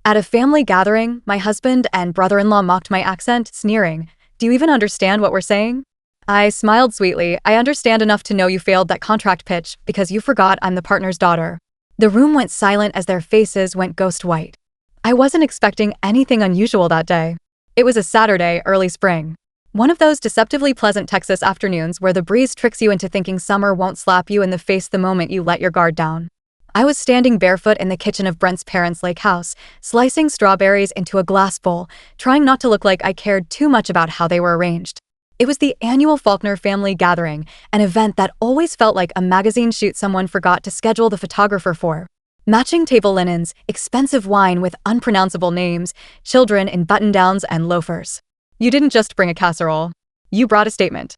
At a family gathering, my husband and brother-in-law mocked my accent, sneering, "Do you even understand what we're saying?" I smiled sweetly. "I understand enough to know you failed that contract pitch because you forgot I'm the partner's daughter." The room went silent as their faces went ghost white. I wasn't expecting anything unusual that day. It was a Saturday, early spring. One of those deceptively pleasant Texas afternoons where the breeze tricks you into thinking summer won't slap you in the face the moment you let your guard down. I was standing barefoot in the kitchen of Brent's parents' lake house, slicing strawberries into a glass bowl, trying not to look like I cared too much about how they were arranged. It was the annual Faulkner family gathering, an event that always felt like a magazine shoot someone forgot to schedule the photographer for. Matching table linens, expensive wine with unpronounceable names, children in button-downs and loafers. You didn't just bring a casserole. You brought a statement.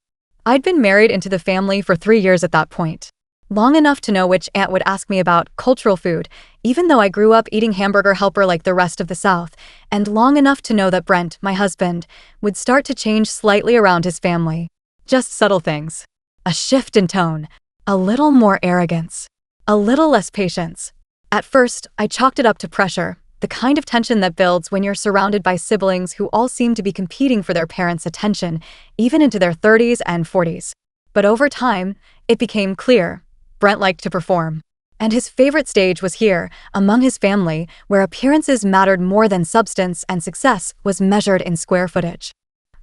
I'd been married into the family for 3 years at that point. Long enough to know which aunt would ask me about cultural food, even though I grew up eating hamburger helper like the rest of the South, and long enough to know that Brent, my husband, would start to change slightly around his family. Just subtle things. A shift in tone, a little more arrogance, a little less patience. At first, I chalked it up to pressure, the kind of tension that builds when you're surrounded by siblings who all seem to be competing for their parents' attention, even into their 30s and 40s. But over time, it became clear. Brent liked to perform. And his favorite stage was here, among his family, where appearances mattered more than substance and success was measured in square footage.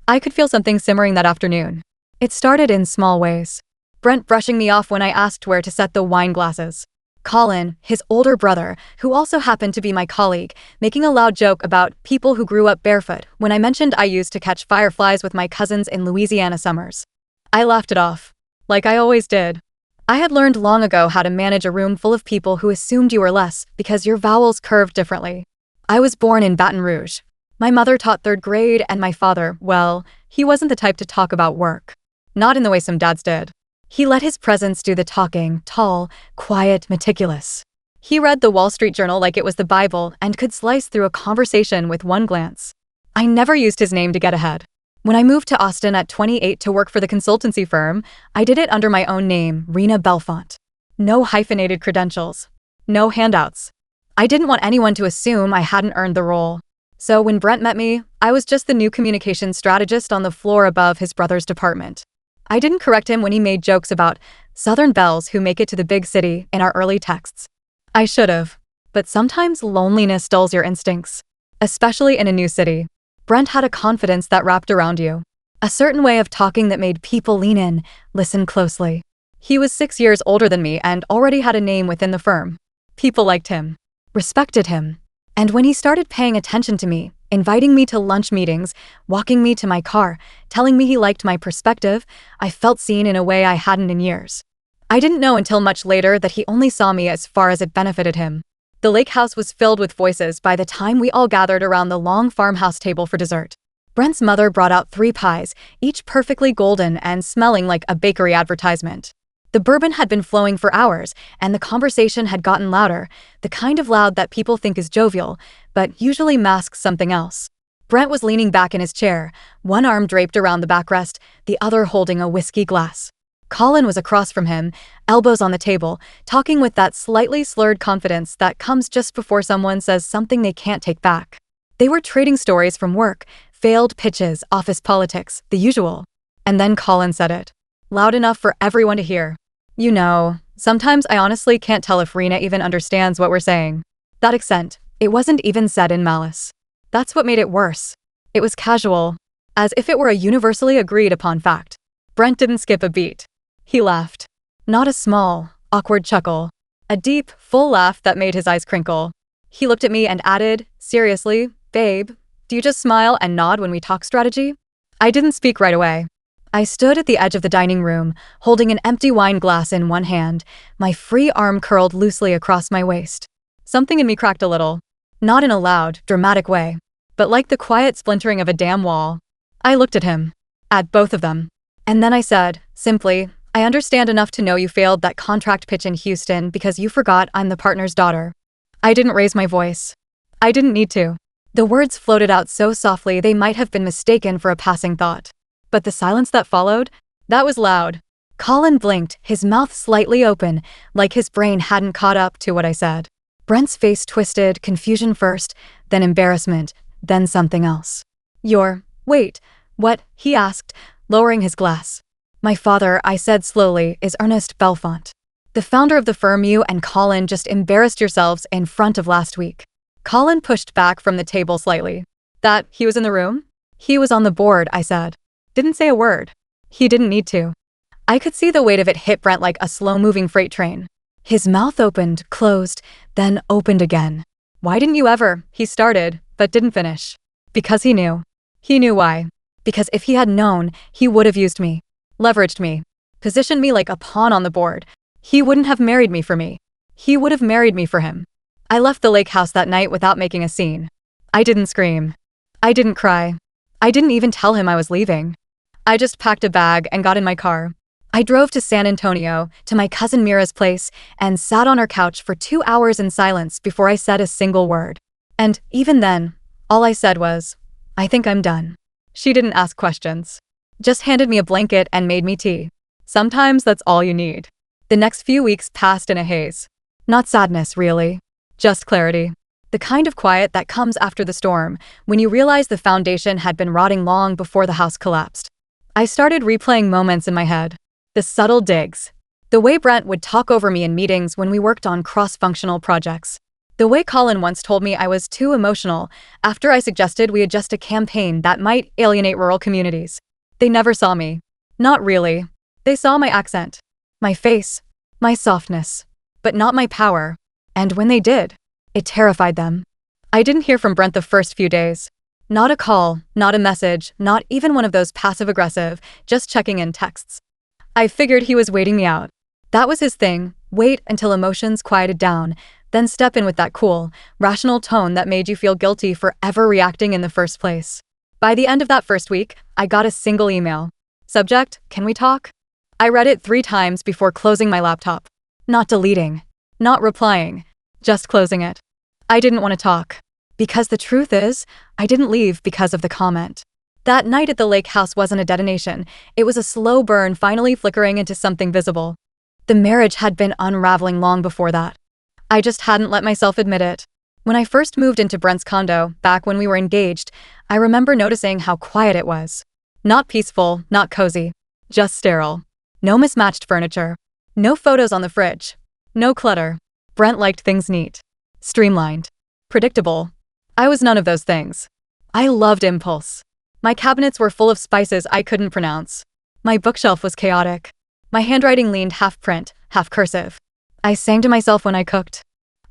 I could feel something simmering that afternoon. It started in small ways. Brent brushing me off when I asked where to set the wine glasses. Colin, his older brother, who also happened to be my colleague, making a loud joke about people who grew up barefoot when I mentioned I used to catch fireflies with my cousins in Louisiana summers. I laughed it off. Like I always did. I had learned long ago how to manage a room full of people who assumed you were less because your vowels curved differently. I was born in Baton Rouge. My mother taught 3rd grade and my father, well, he wasn't the type to talk about work. Not in the way some dads did. He let his presence do the talking, tall, quiet, meticulous. He read the Wall Street Journal like it was the Bible and could slice through a conversation with one glance. I never used his name to get ahead. When I moved to Austin at 28 to work for the consultancy firm, I did it under my own name, Rena Belfont. No hyphenated credentials. No handouts. I didn't want anyone to assume I hadn't earned the role. So when Brent met me, I was just the new communications strategist on the floor above his brother's department. I didn't correct him when he made jokes about Southern belles who make it to the big city in our early texts. I should've. But sometimes loneliness dulls your instincts. Especially in a new city. Brent had a confidence that wrapped around you. A certain way of talking that made people lean in, listen closely. He was 6 years older than me and already had a name within the firm. People liked him. Respected him. And when he started paying attention to me, inviting me to lunch meetings, walking me to my car, telling me he liked my perspective, I felt seen in a way I hadn't in years. I didn't know until much later that he only saw me as far as it benefited him. The lake house was filled with voices by the time we all gathered around the long farmhouse table for dessert. Brent's mother brought out 3 pies, each perfectly golden and smelling like a bakery advertisement. The bourbon had been flowing for hours, and the conversation had gotten louder, the kind of loud that people think is jovial, but usually masks something else. Brent was leaning back in his chair, one arm draped around the backrest, the other holding a whiskey glass. Colin was across from him, elbows on the table, talking with that slightly slurred confidence that comes just before someone says something they can't take back. They were trading stories from work, failed pitches, office politics, the usual. And then Colin said it. Loud enough for everyone to hear. You know, sometimes I honestly can't tell if Rena even understands what we're saying. That accent, it wasn't even said in malice. That's what made it worse. It was casual, as if it were a universally agreed upon fact. Brent didn't skip a beat. He laughed. Not a small, awkward chuckle. A deep, full laugh that made his eyes crinkle. He looked at me and added, seriously, babe, do you just smile and nod when we talk strategy? I didn't speak right away. I stood at the edge of the dining room, holding an empty wine glass in one hand, my free arm curled loosely across my waist. Something in me cracked a little. Not in a loud, dramatic way, but like the quiet splintering of a dam wall. I looked at him. At both of them. And then I said, simply, I understand enough to know you failed that contract pitch in Houston because you forgot I'm the partner's daughter. I didn't raise my voice. I didn't need to. The words floated out so softly they might have been mistaken for a passing thought. But the silence that followed, that was loud. Colin blinked, his mouth slightly open, like his brain hadn't caught up to what I said. Brent's face twisted, confusion first, then embarrassment, then something else. Wait, what? He asked, lowering his glass. My father, I said slowly, is Ernest Belfont. The founder of the firm you and Colin just embarrassed yourselves in front of last week. Colin pushed back from the table slightly. That he was in the room? He was on the board, I said. Didn't say a word. He didn't need to. I could see the weight of it hit Brent like a slow-moving freight train. His mouth opened, closed, then opened again. Why didn't you ever? He started, but didn't finish. Because he knew. He knew why. Because if he had known, he would have used me. Leveraged me. Positioned me like a pawn on the board. He wouldn't have married me for me. He would have married me for him. I left the lake house that night without making a scene. I didn't scream. I didn't cry. I didn't even tell him I was leaving. I just packed a bag and got in my car. I drove to San Antonio, to my cousin Mira's place, and sat on her couch for 2 hours in silence before I said a single word. And even then, all I said was, I think I'm done. She didn't ask questions. Just handed me a blanket and made me tea. Sometimes that's all you need. The next few weeks passed in a haze. Not sadness, really. Just clarity. The kind of quiet that comes after the storm, when you realize the foundation had been rotting long before the house collapsed. I started replaying moments in my head. The subtle digs. The way Brent would talk over me in meetings when we worked on cross-functional projects. The way Colin once told me I was too emotional after I suggested we adjust a campaign that might alienate rural communities. They never saw me. Not really. They saw my accent, my face, my softness, but not my power. And when they did, it terrified them. I didn't hear from Brent the first few days. Not a call, not a message, not even one of those passive-aggressive, just checking in texts. I figured he was waiting me out. That was his thing, wait until emotions quieted down, then step in with that cool, rational tone that made you feel guilty for ever reacting in the first place. By the end of that first week, I got a single email. Subject, can we talk? I read it 3 times before closing my laptop. Not deleting. Not replying. Just closing it. I didn't want to talk. Because the truth is, I didn't leave because of the comment. That night at the lake house wasn't a detonation. It was a slow burn finally flickering into something visible. The marriage had been unraveling long before that. I just hadn't let myself admit it. When I first moved into Brent's condo, back when we were engaged, I remember noticing how quiet it was. Not peaceful, not cozy. Just sterile. No mismatched furniture. No photos on the fridge. No clutter. Brent liked things neat. Streamlined. Predictable. I was none of those things. I loved impulse. My cabinets were full of spices I couldn't pronounce. My bookshelf was chaotic. My handwriting leaned half print, half cursive. I sang to myself when I cooked.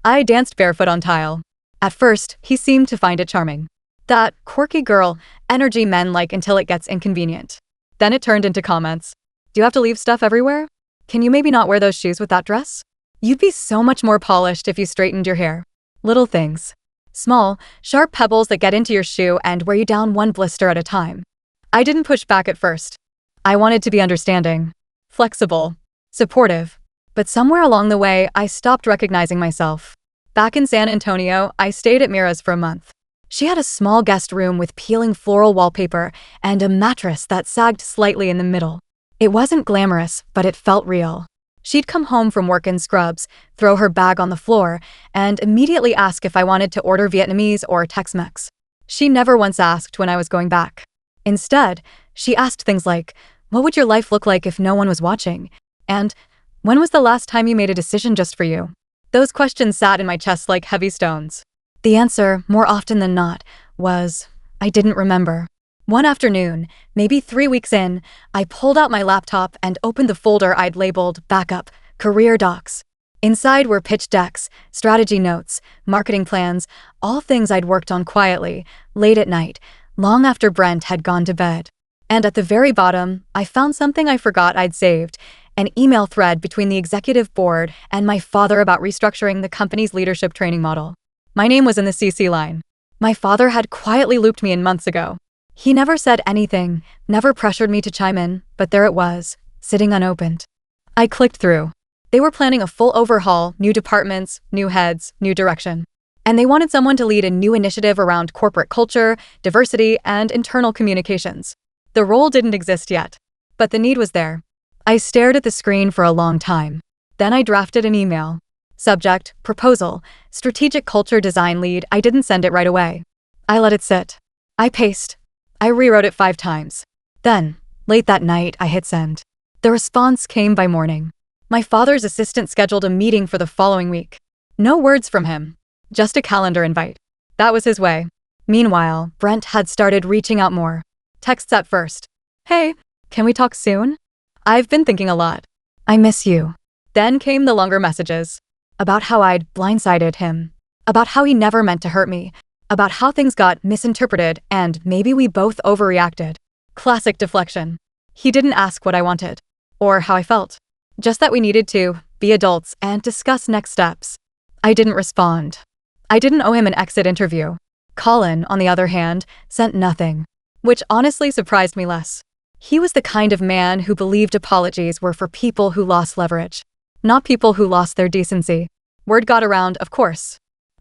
I danced barefoot on tile. At first, he seemed to find it charming. That quirky girl, energy men like until it gets inconvenient. Then it turned into comments. Do you have to leave stuff everywhere? Can you maybe not wear those shoes with that dress? You'd be so much more polished if you straightened your hair. Little things. Small, sharp pebbles that get into your shoe and wear you down one blister at a time. I didn't push back at first. I wanted to be understanding, flexible, supportive. But somewhere along the way, I stopped recognizing myself. Back in San Antonio, I stayed at Mira's for a month. She had a small guest room with peeling floral wallpaper and a mattress that sagged slightly in the middle. It wasn't glamorous, but it felt real. She'd come home from work in scrubs, throw her bag on the floor, and immediately ask if I wanted to order Vietnamese or Tex-Mex. She never once asked when I was going back. Instead, she asked things like, what would your life look like if no one was watching? And, when was the last time you made a decision just for you? Those questions sat in my chest like heavy stones. The answer, more often than not, was, I didn't remember. One afternoon, maybe 3 weeks in, I pulled out my laptop and opened the folder I'd labeled Backup, Career Docs. Inside were pitch decks, strategy notes, marketing plans, all things I'd worked on quietly, late at night, long after Brent had gone to bed. And at the very bottom, I found something I forgot I'd saved, an email thread between the executive board and my father about restructuring the company's leadership training model. My name was in the CC line. My father had quietly looped me in months ago. He never said anything, never pressured me to chime in, but there it was, sitting unopened. I clicked through. They were planning a full overhaul, new departments, new heads, new direction. And they wanted someone to lead a new initiative around corporate culture, diversity, and internal communications. The role didn't exist yet, but the need was there. I stared at the screen for a long time. Then I drafted an email. Subject, proposal, strategic culture design lead. I didn't send it right away. I let it sit. I paced. I rewrote it 5 times. Then, late that night, I hit send. The response came by morning. My father's assistant scheduled a meeting for the following week. No words from him. Just a calendar invite. That was his way. Meanwhile, Brent had started reaching out more. Texts at first. Hey, can we talk soon? I've been thinking a lot. I miss you. Then came the longer messages. About how I'd blindsided him. About how he never meant to hurt me. About how things got misinterpreted and maybe we both overreacted. Classic deflection. He didn't ask what I wanted. Or how I felt. Just that we needed to be adults and discuss next steps. I didn't respond. I didn't owe him an exit interview. Colin, on the other hand, sent nothing. Which honestly surprised me less. He was the kind of man who believed apologies were for people who lost leverage. Not people who lost their decency. Word got around, of course.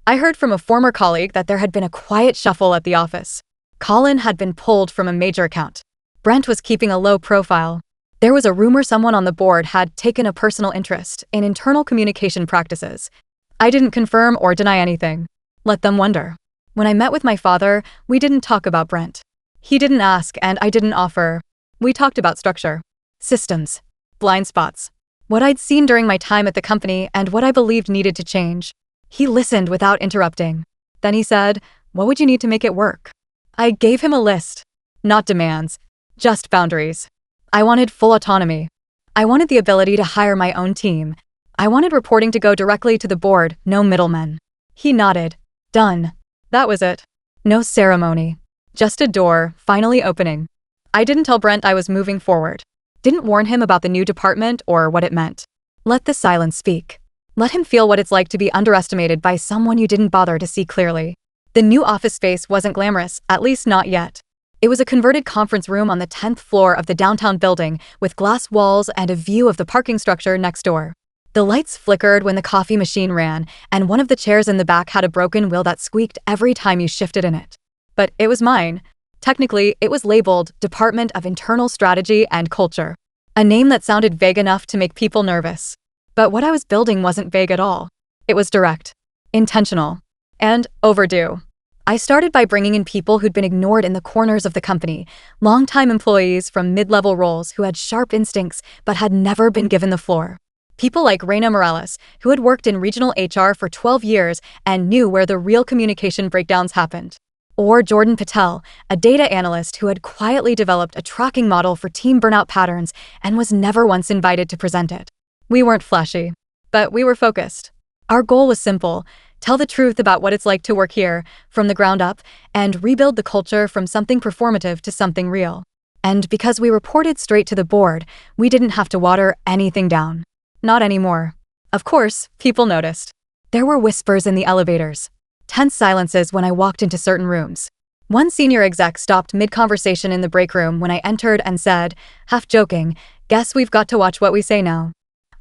I heard from a former colleague that there had been a quiet shuffle at the office. Colin had been pulled from a major account. Brent was keeping a low profile. There was a rumor someone on the board had taken a personal interest in internal communication practices. I didn't confirm or deny anything. Let them wonder. When I met with my father, we didn't talk about Brent. He didn't ask and I didn't offer. We talked about structure, systems, blind spots, what I'd seen during my time at the company and what I believed needed to change. He listened without interrupting. Then he said, "What would you need to make it work?" I gave him a list. Not demands, just boundaries. I wanted full autonomy. I wanted the ability to hire my own team. I wanted reporting to go directly to the board, no middlemen. He nodded. Done. That was it. No ceremony. Just a door, finally opening. I didn't tell Brent I was moving forward. Didn't warn him about the new department or what it meant. Let the silence speak. Let him feel what it's like to be underestimated by someone you didn't bother to see clearly. The new office space wasn't glamorous, at least not yet. It was a converted conference room on the 10th floor of the downtown building with glass walls and a view of the parking structure next door. The lights flickered when the coffee machine ran, and one of the chairs in the back had a broken wheel that squeaked every time you shifted in it. But it was mine. Technically, it was labeled Department of Internal Strategy and Culture, a name that sounded vague enough to make people nervous. But what I was building wasn't vague at all. It was direct, intentional, and overdue. I started by bringing in people who'd been ignored in the corners of the company, longtime employees from mid-level roles who had sharp instincts but had never been given the floor. People like Reina Morales, who had worked in regional HR for 12 years and knew where the real communication breakdowns happened. Or Jordan Patel, a data analyst who had quietly developed a tracking model for team burnout patterns and was never once invited to present it. We weren't flashy, but we were focused. Our goal was simple: tell the truth about what it's like to work here, from the ground up, and rebuild the culture from something performative to something real. And because we reported straight to the board, we didn't have to water anything down. Not anymore. Of course, people noticed. There were whispers in the elevators. Tense silences when I walked into certain rooms. One senior exec stopped mid-conversation in the break room when I entered and said, half joking, "Guess we've got to watch what we say now."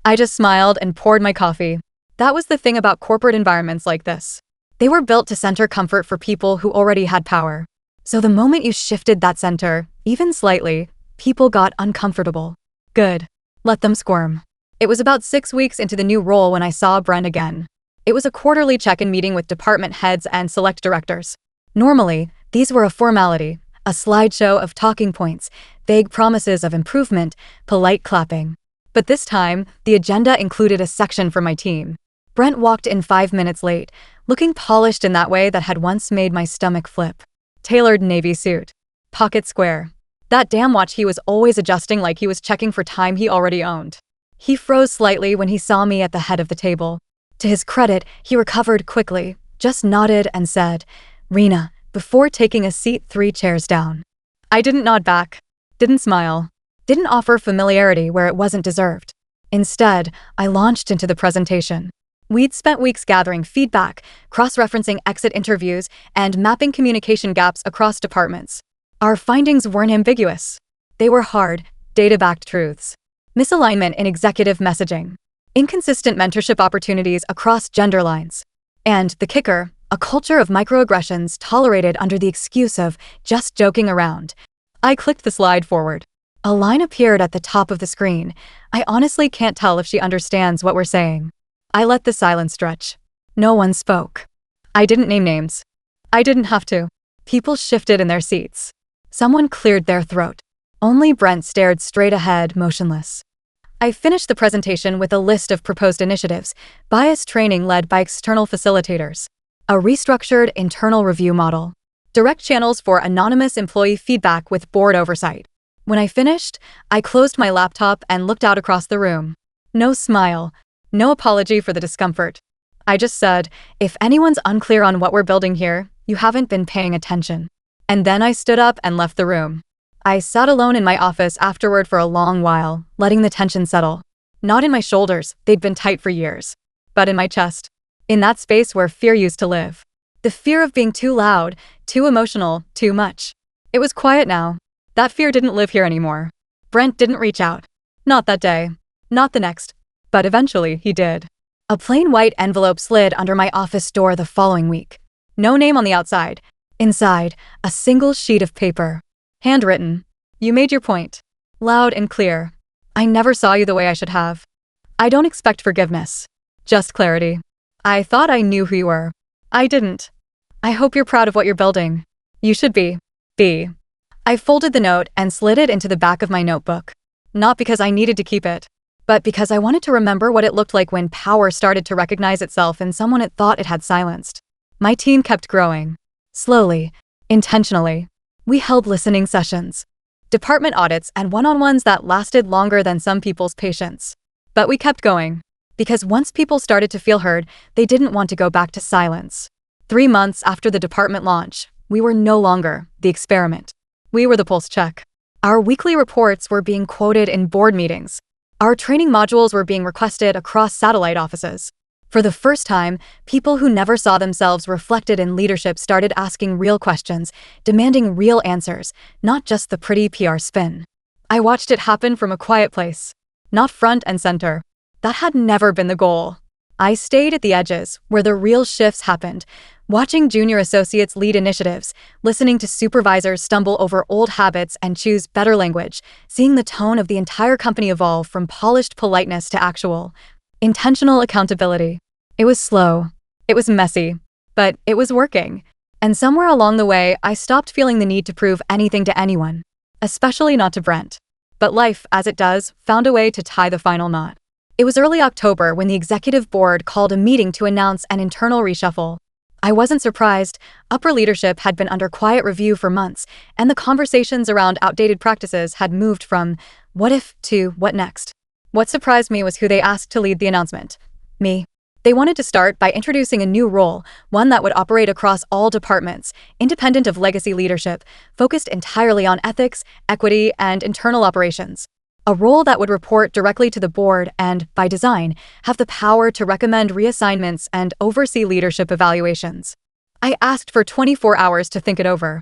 I just smiled and poured my coffee. That was the thing about corporate environments like this. They were built to center comfort for people who already had power. So the moment you shifted that center, even slightly, people got uncomfortable. Good. Let them squirm. It was about 6 weeks into the new role when I saw Brent again. It was a quarterly check-in meeting with department heads and select directors. Normally, these were a formality, a slideshow of talking points, vague promises of improvement, polite clapping. But this time, the agenda included a section for my team. Brent walked in 5 minutes late, looking polished in that way that had once made my stomach flip. Tailored navy suit. Pocket square. That damn watch he was always adjusting like he was checking for time he already owned. He froze slightly when he saw me at the head of the table. To his credit, he recovered quickly, just nodded and said, "Rena," before taking a seat 3 chairs down. I didn't nod back, didn't smile, didn't offer familiarity where it wasn't deserved. Instead, I launched into the presentation. We'd spent weeks gathering feedback, cross-referencing exit interviews, and mapping communication gaps across departments. Our findings weren't ambiguous. They were hard, data-backed truths. Misalignment in executive messaging. Inconsistent mentorship opportunities across gender lines. And the kicker, a culture of microaggressions tolerated under the excuse of just joking around. I clicked the slide forward. A line appeared at the top of the screen. I honestly can't tell if she understands what we're saying. I let the silence stretch. No one spoke. I didn't name names. I didn't have to. People shifted in their seats. Someone cleared their throat. Only Brent stared straight ahead, motionless. I finished the presentation with a list of proposed initiatives, bias training led by external facilitators, a restructured internal review model, direct channels for anonymous employee feedback with board oversight. When I finished, I closed my laptop and looked out across the room. No smile, no apology for the discomfort. I just said, if anyone's unclear on what we're building here, you haven't been paying attention. And then I stood up and left the room. I sat alone in my office afterward for a long while, letting the tension settle. Not in my shoulders, they'd been tight for years, but in my chest. In that space where fear used to live. The fear of being too loud, too emotional, too much. It was quiet now. That fear didn't live here anymore. Brent didn't reach out. Not that day. Not the next. But eventually, he did. A plain white envelope slid under my office door the following week. No name on the outside. Inside, a single sheet of paper. Handwritten. You made your point. Loud and clear. I never saw you the way I should have. I don't expect forgiveness. Just clarity. I thought I knew who you were. I didn't. I hope you're proud of what you're building. You should be. Be. I folded the note and slid it into the back of my notebook. Not because I needed to keep it, but because I wanted to remember what it looked like when power started to recognize itself in someone it thought it had silenced. My team kept growing. Slowly. Intentionally. We held listening sessions, department audits, and one-on-ones that lasted longer than some people's patience. But we kept going, because once people started to feel heard, they didn't want to go back to silence. 3 months after the department launch, we were no longer the experiment. We were the pulse check. Our weekly reports were being quoted in board meetings. Our training modules were being requested across satellite offices. For the first time, people who never saw themselves reflected in leadership started asking real questions, demanding real answers, not just the pretty PR spin. I watched it happen from a quiet place, not front and center. That had never been the goal. I stayed at the edges, where the real shifts happened, watching junior associates lead initiatives, listening to supervisors stumble over old habits and choose better language, seeing the tone of the entire company evolve from polished politeness to actual, intentional accountability. It was slow. It was messy. But it was working. And somewhere along the way, I stopped feeling the need to prove anything to anyone. Especially not to Brent. But life, as it does, found a way to tie the final knot. It was early October when the executive board called a meeting to announce an internal reshuffle. I wasn't surprised. Upper leadership had been under quiet review for months, and the conversations around outdated practices had moved from what if to what next. What surprised me was who they asked to lead the announcement. Me. They wanted to start by introducing a new role, one that would operate across all departments, independent of legacy leadership, focused entirely on ethics, equity, and internal operations. A role that would report directly to the board and, by design, have the power to recommend reassignments and oversee leadership evaluations. I asked for 24 hours to think it over.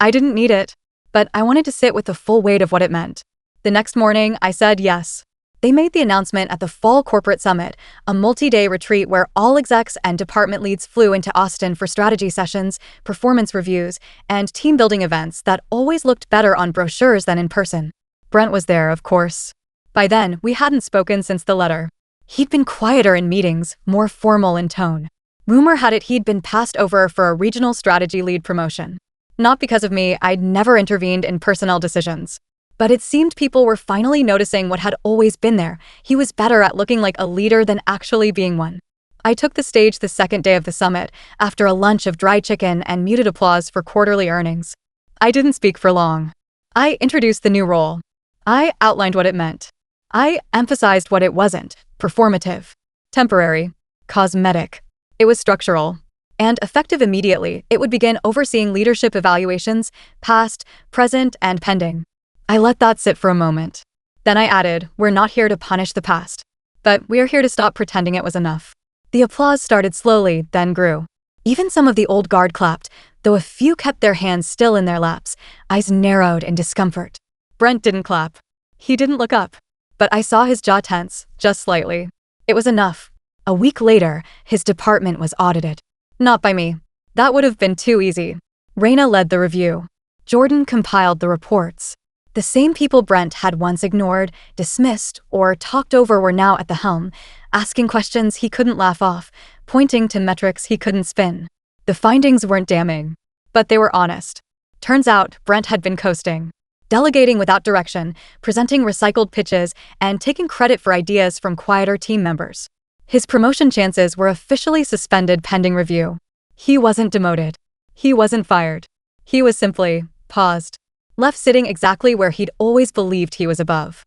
I didn't need it, but I wanted to sit with the full weight of what it meant. The next morning, I said yes. They made the announcement at the Fall Corporate Summit, a multi-day retreat where all execs and department leads flew into Austin for strategy sessions, performance reviews, and team-building events that always looked better on brochures than in person. Brent was there, of course. By then, we hadn't spoken since the letter. He'd been quieter in meetings, more formal in tone. Rumor had it he'd been passed over for a regional strategy lead promotion. Not because of me, I'd never intervened in personnel decisions. But it seemed people were finally noticing what had always been there. He was better at looking like a leader than actually being one. I took the stage the second day of the summit, after a lunch of dry chicken and muted applause for quarterly earnings. I didn't speak for long. I introduced the new role. I outlined what it meant. I emphasized what it wasn't: performative, temporary, cosmetic. It was structural. And effective immediately, it would begin overseeing leadership evaluations, past, present, and pending. I let that sit for a moment. Then I added, we're not here to punish the past, but we're here to stop pretending it was enough. The applause started slowly, then grew. Even some of the old guard clapped, though a few kept their hands still in their laps, eyes narrowed in discomfort. Brent didn't clap. He didn't look up. But I saw his jaw tense, just slightly. It was enough. A week later, his department was audited. Not by me. That would have been too easy. Raina led the review. Jordan compiled the reports. The same people Brent had once ignored, dismissed, or talked over were now at the helm, asking questions he couldn't laugh off, pointing to metrics he couldn't spin. The findings weren't damning, but they were honest. Turns out, Brent had been coasting. Delegating without direction, presenting recycled pitches, and taking credit for ideas from quieter team members. His promotion chances were officially suspended pending review. He wasn't demoted. He wasn't fired. He was simply paused, left sitting exactly where he'd always believed he was above.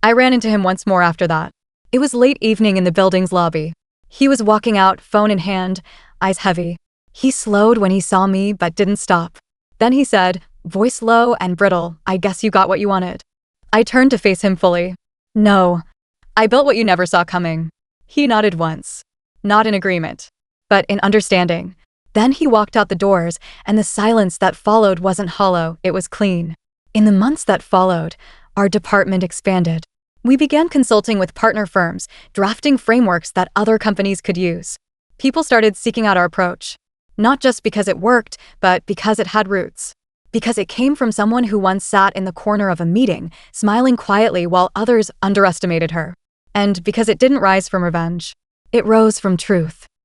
I ran into him once more after that. It was late evening in the building's lobby. He was walking out, phone in hand, eyes heavy. He slowed when he saw me but didn't stop. Then he said, voice low and brittle, "I guess you got what you wanted." I turned to face him fully. "No. I built what you never saw coming." He nodded once. Not in agreement, but in understanding. Then he walked out the doors, and the silence that followed wasn't hollow, it was clean. In the months that followed, our department expanded. We began consulting with partner firms, drafting frameworks that other companies could use. People started seeking out our approach. Not just because it worked, but because it had roots. Because it came from someone who once sat in the corner of a meeting, smiling quietly while others underestimated her. And because it didn't rise from revenge. It rose from truth.